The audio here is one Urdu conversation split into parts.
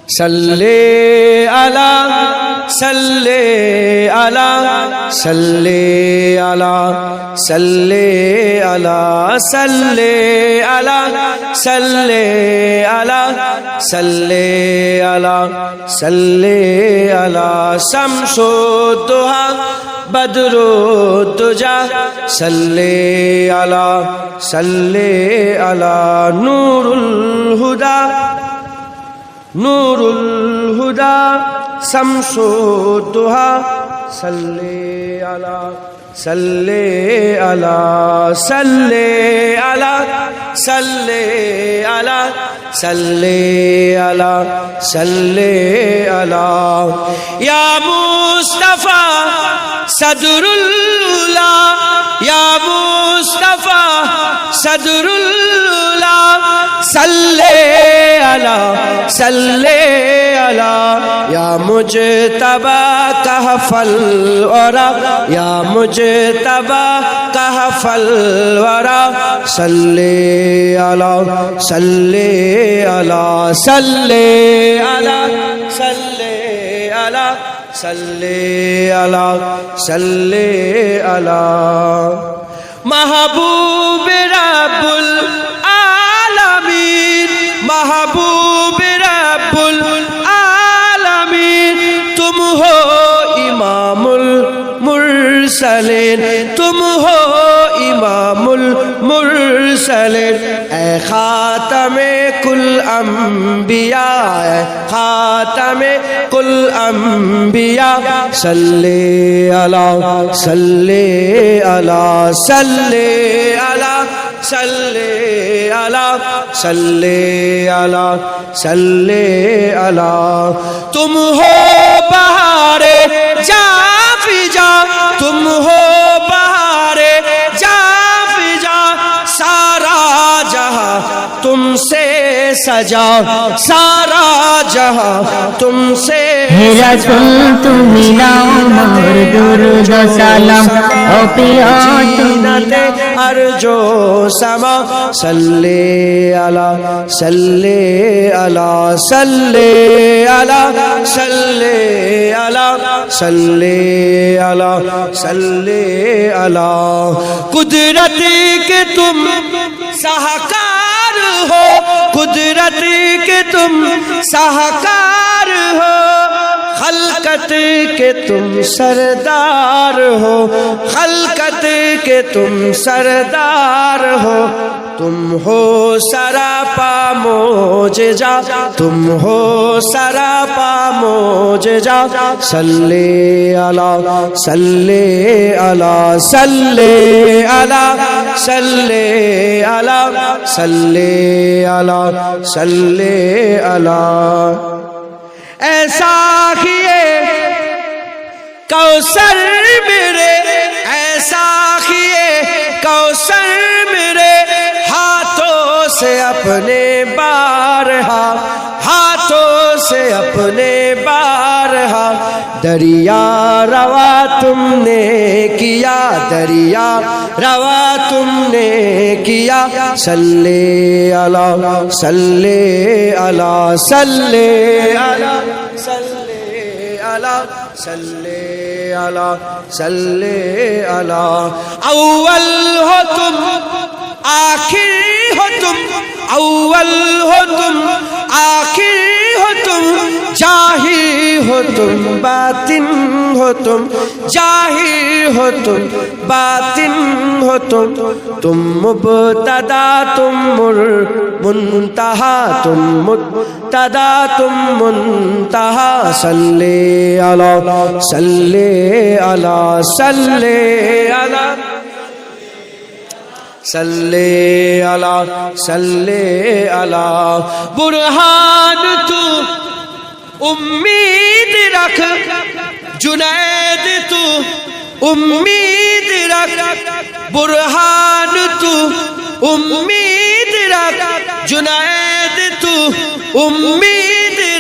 صلی علی صلی علی صلی علی صلی علی صلی علی صلی علی صلی علی صلی علی شمس الضحی بدر الدجى صلی علی صلی علی نور الہدی نور الہدی شمس الضحی صلی علی صلی علی صلی علی صلی علی صلی علی صلی علی یا مصطفی صدر اللہ یا مصطفی صدر اللہ صلی علی صلی علی یا مجتبی کہف الورا یا مجتبی کہف الورا صلی علی صلی علی صلی علی صلی علی صلی علی صلی علی محبوب رب العالمین محبوب رب العالمین تم ہو امام المرسلین تم ہو امام المرسلین اے خاتم کل انبیاء اے خاتم کل انبیاء صلی علی صلی علی صلی علی صلی علی صلی علی صلی علی تم ہو بہار جافجا تم ہو بہار جافجا سارا جہاں تم سے سجا سارا جہاں تم سے رسول تمہیں نام اور درود و سلام او پیو تمہیں ارجو سما صلی علی صلی علی صلی علی صلی علی صلی علی صلی علی قدرت کے تم سہکار ہو قدرت کے تم سہکار ہو خلقت کے تم سردار ہو خلقت کے تم سردار ہو تم ہو سراپا معجزہ تم ہو سراپا معجزہ صلی علی صلی علی صلی علی صلی علی صلی علی صلی علی ایسا کیے کوثر میرے ایسا کیے کوثر میرے ہاتھوں سے اپنے بارہا ہاتھوں سے اپنے بارہا دریا روا تم نے کیا دریا روا تم نے کیا صلی علی صلی علی صلی علی صلی علی صلی علی صلی علی اول ہو تم آخر ہو تم اول ہو تم آخر ہو تم ظاہر ہو تم باطن ہو تم ظاہر ہو تم باطن ہو تم مبتدا تم منتہا تم مبتدا تم منتہا صلی علی صلی علی صلی علی صلی علی صلی علی برہان تو امید رکھ جنید تو امید رکھ برہان تو امید رکھ جنید تو امید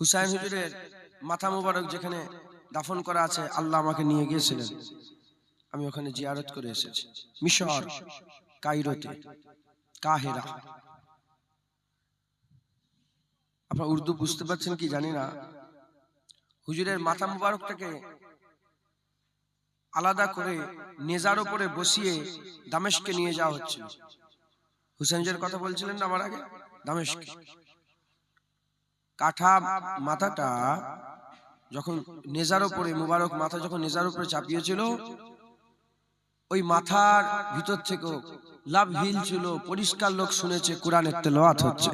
হুসাইন হুজুরের মাথা মোবারক যেখানে দাফন করা আছে, আল্লাহ আমাকে নিয়ে গিয়েছিলেন, আমি ওখানে জিয়ারত করে এসেছি। মিশর, কায়রোতে, কাহিরা। আপনারা উর্দু বুঝতে পারছেন কি জানি না। হুজুরের মাথা মুবারকটাকে আলাদা করে নেজার উপরে বসিয়ে দামেস্কে নিয়ে যাওয়া হচ্ছিল। হুসেনজের কথা বলছিলেন না আমার আগে, দামেস্কে। কাঠা মাথাটা যখন নেজার উপরে, মুবারক মাথা যখন নেজার উপরে চাপিয়েছিল, ওই মাথার ভিতর থেকে লাভ হিল ছিল, পরিষ্কার লোক শুনেছে কোরআনের তেলাওয়াত হচ্ছে।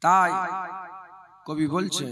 তাই কবি বলছেন,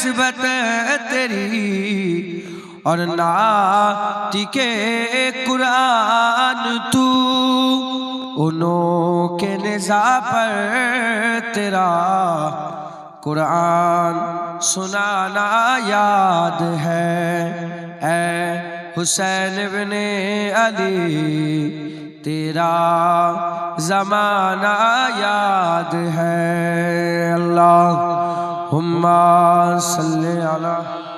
نسبت تیری اور ناطق قرآن تو، انہوں کے نزاع پر تیرا قرآن سنانا یاد ہے۔ اے حسین ابن علی تیرا زمانہ یاد ہے۔ اللہم صلی علی